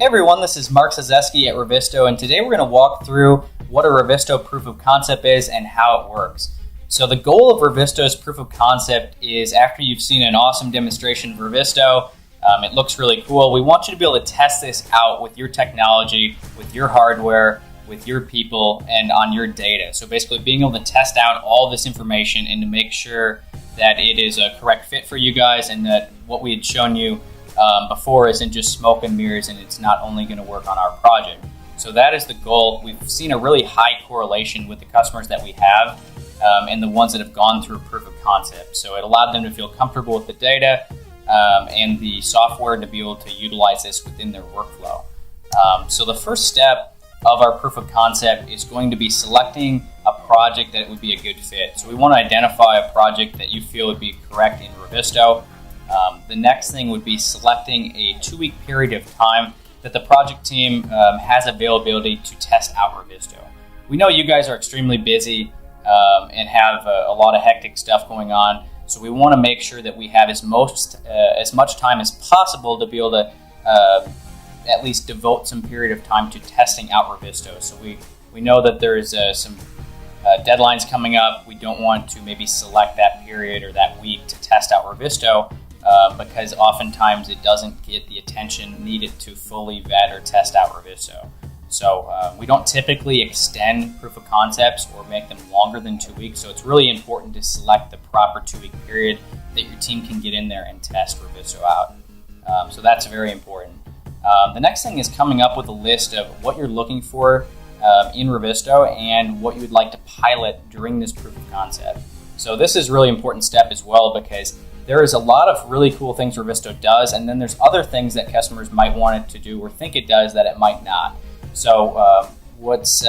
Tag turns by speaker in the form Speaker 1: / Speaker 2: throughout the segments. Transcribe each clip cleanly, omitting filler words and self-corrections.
Speaker 1: Hey everyone, this is Mark Zazeski at Revizto, and today we're going to walk through what a Revizto proof of concept is and how it works. So the goal of Revizto's proof of concept is, after you've seen an awesome demonstration of Revizto, it looks really cool, we want you to be able to test this out with your technology, with your hardware, with your people, and on your data. So basically being able to test out all this information and to make sure that it is a correct fit for you guys, and that what we had shown you before isn't just smoke and mirrors and it's not only going to work on our project. So that is the goal. We've seen a really high correlation with the customers that we have and the ones that have gone through proof of concept. So it allowed them to feel comfortable with the data and the software to be able to utilize this within their workflow. So the first step of our proof of concept is going to be selecting a project that would be a good fit. So we want to identify a project that you feel would be correct in Revizto. The next thing would be selecting a 2-week period of time that the project team has availability to test out Revizto. We know you guys are extremely busy and have a lot of hectic stuff going on, so we want to make sure that we have as much time as possible to be able to at least devote some period of time to testing out Revizto. So we know that there is some deadlines coming up. We don't want to maybe select that period or that week to test out Revizto because oftentimes it doesn't get the attention needed to fully vet or test out Revizto. So we don't typically extend proof of concepts or make them longer than 2 weeks. So it's really important to select the proper 2-week period that your team can get in there and test Revizto out. So that's very important. The next thing is coming up with a list of what you're looking for in Revizto and what you would like to pilot during this proof of concept. So this is a really important step as well, because there is a lot of really cool things Revizto does, and then there's other things that customers might want it to do or think it does that it might not. So what's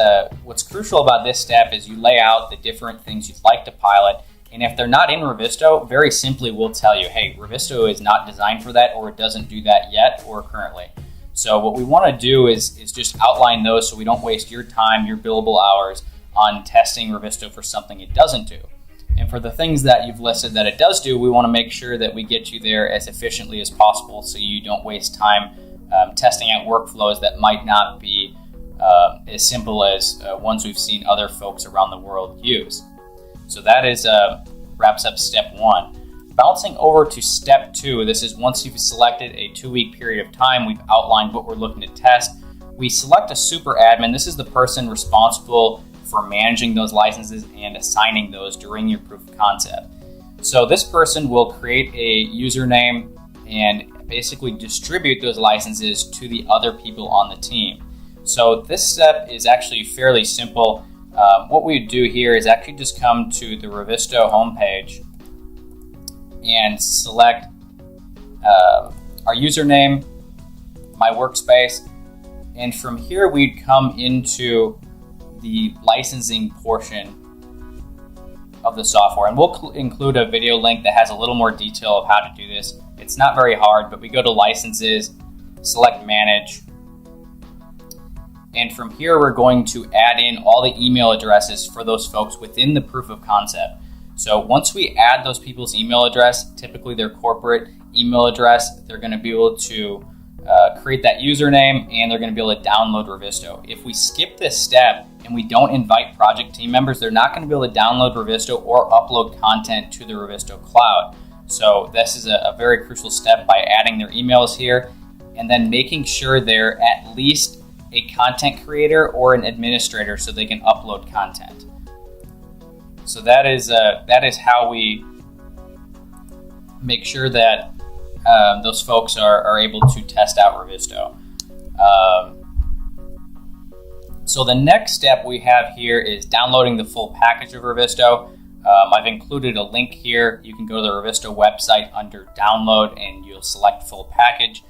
Speaker 1: crucial about this step is you lay out the different things you'd like to pilot, and if they're not in Revizto, very simply we'll tell you, hey, Revizto is not designed for that, or it doesn't do that yet or currently. So what we want to do is just outline those so we don't waste your time, your billable hours on testing Revizto for something it doesn't do. And for the things that you've listed that it does do, we want to make sure that we get you there as efficiently as possible so you don't waste time testing out workflows that might not be as simple as ones we've seen other folks around the world use. So that is wraps up step 1. Bouncing over to step 2, this is once you've selected a 2-week period of time, we've outlined what we're looking to test. We select a super admin. This is the person responsible for managing those licenses and assigning those during your proof of concept. So this person will create a username and basically distribute those licenses to the other people on the team. So this step is actually fairly simple. What we do here is actually just come to the Revizto homepage and select our username, my workspace, and from here we'd come into the licensing portion of the software, and we'll include a video link that has a little more detail of how to do this. It's not very hard, but we go to licenses, select manage, and from here we're going to add in all the email addresses for those folks within the proof of concept. So once we add those people's email address, typically their corporate email address, they're going to be able to create that username, and they're going to be able to download Revizto. If we skip this step and we don't invite project team members, they're not going to be able to download Revizto or upload content to the Revizto cloud. So this is a very crucial step by adding their emails here and then making sure they're at least a content creator or an administrator so they can upload content. So that is how we make sure that those folks are able to test out Revizto. So the next step we have here is downloading the full package of Revizto. I've included a link here. You can go to the Revizto website under download and you'll select full package.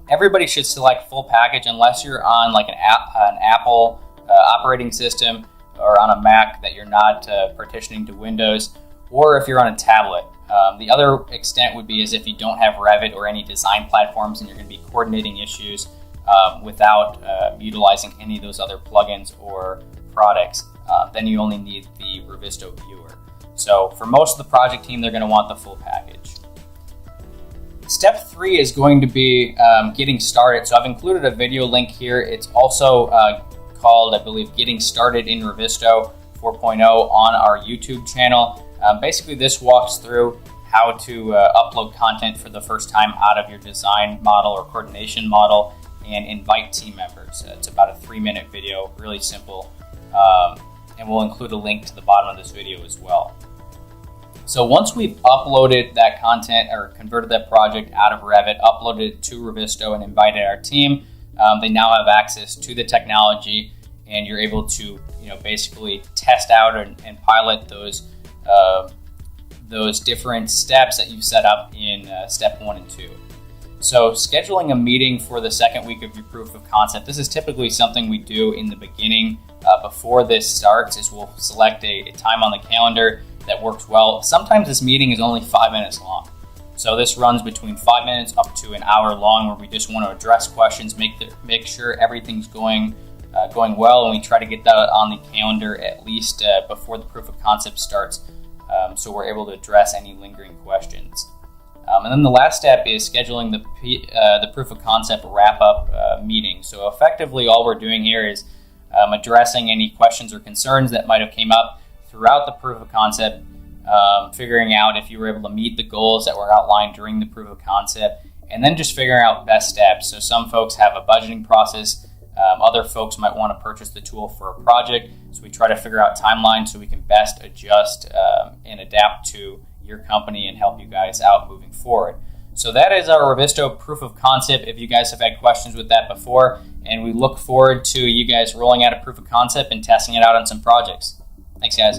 Speaker 1: Everybody should select full package unless you're on like an Apple operating system or on a Mac that you're not partitioning to Windows, or if you're on a tablet. The other extent would be as if you don't have Revit or any design platforms and you're going to be coordinating issues without utilizing any of those other plugins or products. Then you only need the Revizto viewer. So for most of the project team, they're going to want the full package. Step 3 is going to be getting started. So I've included a video link here. It's also called, I believe, Getting Started in Revizto 4.0 on our YouTube channel. Basically, this walks through how to upload content for the first time out of your design model or coordination model and invite team members. It's about a 3-minute video, really simple. And we'll include a link to the bottom of this video as well. So once we've uploaded that content or converted that project out of Revit, uploaded it to Revizto and invited our team, they now have access to the technology, and you're able to basically test out and pilot those different steps that you've set up in step 1 and 2. So scheduling a meeting for the second week of your proof of concept, this is typically something we do in the beginning before this starts, is we'll select a time on the calendar that works well. Sometimes this meeting is only 5 minutes long. So this runs between 5 minutes up to an hour long, where we just want to address questions, make sure everything's going well, and we try to get that on the calendar at least before the proof of concept starts, so we're able to address any lingering questions. And then the last step is scheduling the proof of concept wrap-up meeting. So effectively, all we're doing here is addressing any questions or concerns that might have came up throughout the proof of concept, figuring out if you were able to meet the goals that were outlined during the proof of concept, and then just figuring out best steps. So some folks have a budgeting process. Other folks might want to purchase the tool for a project. So we try to figure out timelines so we can best adjust and adapt to your company and help you guys out moving forward. So that is our Revizto proof of concept. If you guys have had questions with that before, and we look forward to you guys rolling out a proof of concept and testing it out on some projects. Thanks, guys.